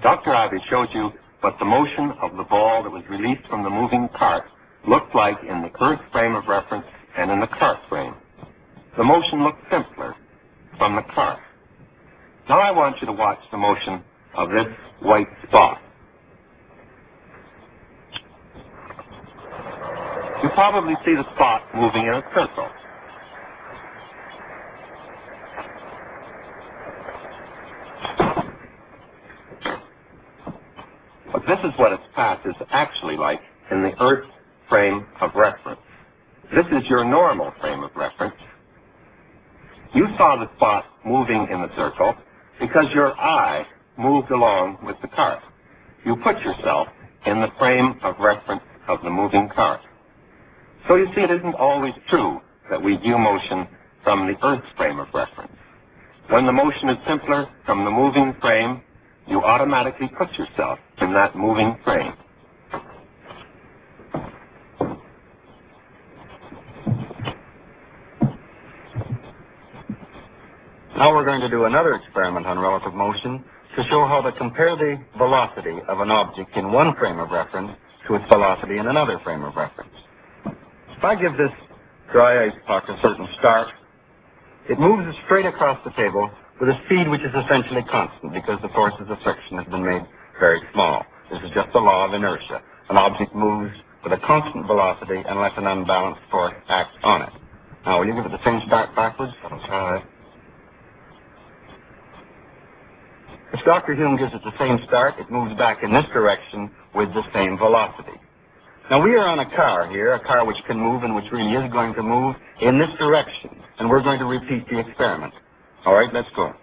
Dr. Ivy showed you what the motion of the ball that was released from the moving cart looked like in the Earth frame of reference and in the cart frame. The motion looked simpler from the cart. Now I want you to watch the motion of this white spot. You probably see the spot moving in a circle. But this is what its path is actually like in the Earth frame of reference. This is your normal frame of reference. You saw the spot moving in the circle because your eye moved along with the cart. You put yourself in the frame of reference of the moving cart. So you see, it isn't always true that we view motion from the Earth's frame of reference. When the motion is simpler from the moving frame, you automatically put yourself in that moving frame. Now we're going to do another experiment on relative motion to show how to compare the velocity of an object in one frame of reference to its velocity in another frame of reference. If I give this dry ice puck a certain start, it moves straight across the table with a speed which is essentially constant because the forces of friction have been made very small. This is just the law of inertia. An object moves with a constant velocity unless an unbalanced force acts on it. Now, will you give it the same start backwards? I'll try. If Dr. Hume gives it the same start, it moves back in this direction with the same velocity. Now, we are on a car here, a car which can move and which really is going to move in this direction. And we're going to repeat the experiment. All right, let's go.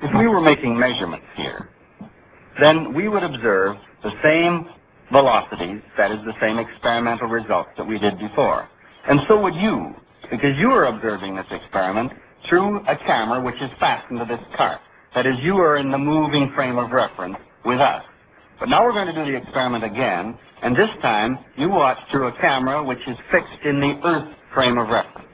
If we were making measurements here, then we would observe the same velocities, that is, the same experimental results that we did before. And so would you, because you are observing this experiment through a camera which is fastened to this cart. That is, you are in the moving frame of reference with us. But now we're going to do the experiment again, and this time you watch through a camera which is fixed in the Earth frame of reference.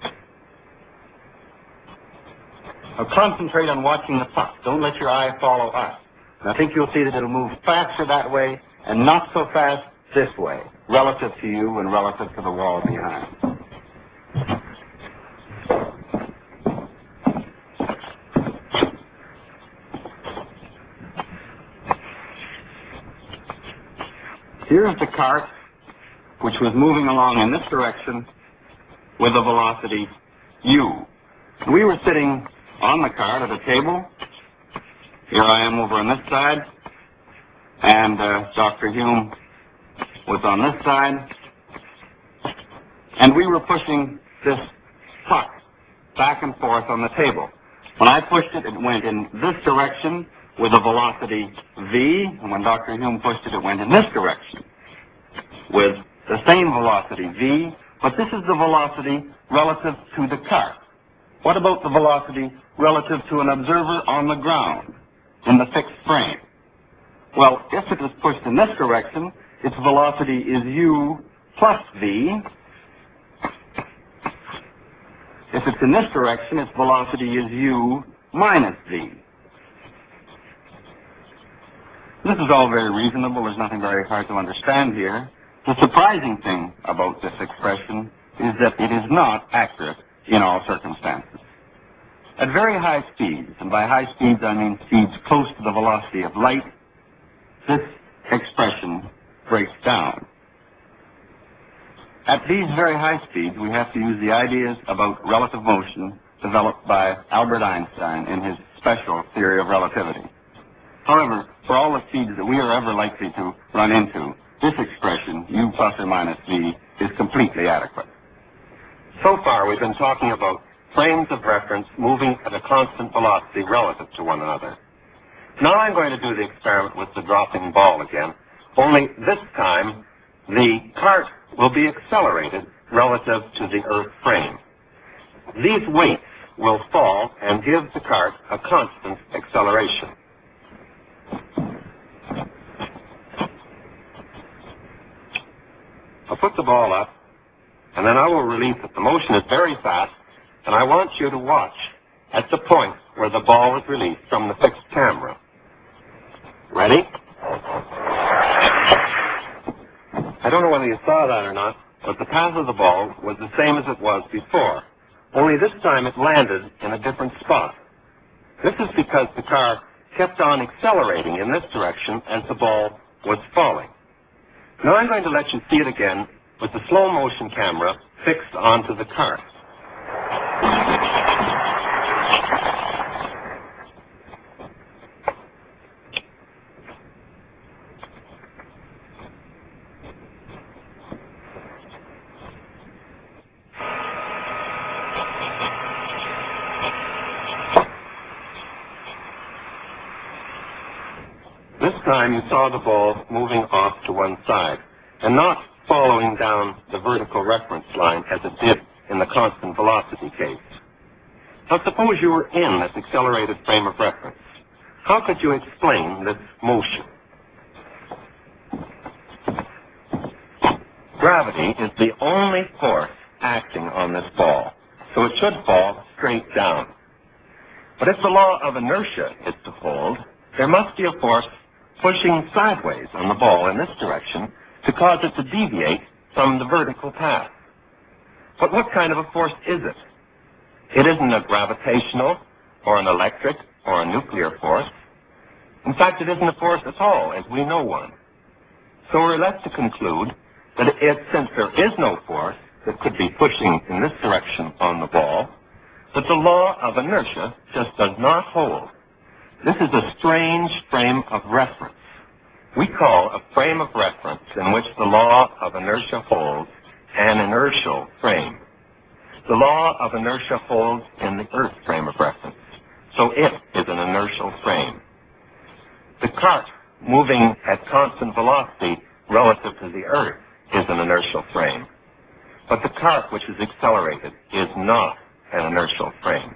Now concentrate on watching the puck. Don't let your eye follow us. And I think you'll see that it'll move faster that way and not so fast this way, relative to you and relative to the wall behind. Here's the cart, which was moving along in this direction with a velocity u. We were sitting on the cart at a table. Here I am over on this side, and Dr. Hume was on this side, and we were pushing this puck back and forth on the table. When I pushed it, it went in this direction with a velocity v, and when Dr. Hume pushed it, it went in this direction with the same velocity v, but this is the velocity relative to the cart. What about the velocity relative to an observer on the ground in the fixed frame? Well, if it was pushed in this direction, its velocity is u plus v. If it's in this direction, its velocity is u minus v. This is all very reasonable. There's nothing very hard to understand here. The surprising thing about this expression is that it is not accurate in all circumstances. At very high speeds, and by high speeds I mean speeds close to the velocity of light, this expression breaks down. At these very high speeds, we have to use the ideas about relative motion developed by Albert Einstein in his special theory of relativity. However, for all the speeds that we are ever likely to run into, this expression, u plus or minus v, is completely adequate. So far, we've been talking about frames of reference moving at a constant velocity relative to one another. Now I'm going to do the experiment with the dropping ball again, only this time the cart will be accelerated relative to the Earth frame. These weights will fall and give the cart a constant acceleration. I'll put the ball up, and then I will release it. The motion is very fast, and I want you to watch at the point where the ball is released from the fixed camera. Ready? I don't know whether you saw that or not, but the path of the ball was the same as it was before, only this time it landed in a different spot. This is because the car kept on accelerating in this direction as the ball was falling. Now I'm going to let you see it again with the slow motion camera fixed onto the cart. This time you saw the ball moving off to one side and not following down the vertical reference line as it did in the constant velocity case. Now suppose you were in this accelerated frame of reference. How could you explain this motion? Gravity is the only force acting on this ball, so it should fall straight down. But if the law of inertia is to hold, there must be a force pushing sideways on the ball in this direction to cause it to deviate from the vertical path. But what kind of a force is it? It isn't a gravitational or an electric or a nuclear force. In fact, it isn't a force at all, as we know one. So we're left to conclude that since there is no force that could be pushing in this direction on the ball, that the law of inertia just does not hold. This is a strange frame of reference. We call a frame of reference in which the law of inertia holds an inertial frame. The law of inertia holds in the Earth frame of reference, so it is an inertial frame. The cart moving at constant velocity relative to the Earth is an inertial frame. But the cart which is accelerated is not an inertial frame.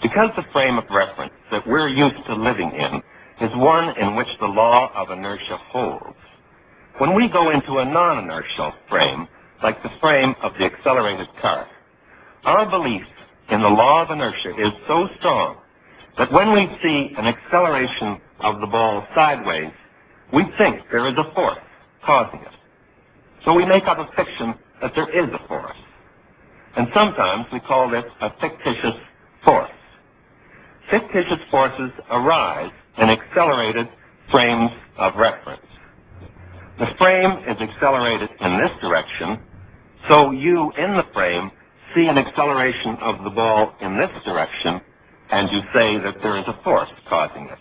Because the frame of reference that we're used to living in is one in which the law of inertia holds, when we go into a non-inertial frame, like the frame of the accelerated cart, our belief in the law of inertia is so strong that when we see an acceleration of the ball sideways, we think there is a force causing it. So we make up a fiction that there is a force. And sometimes we call this a fictitious force. Fictitious forces arise in accelerated frames of reference. The frame is accelerated in this direction, so you in the frame see an acceleration of the ball in this direction, and you say that there is a force causing it.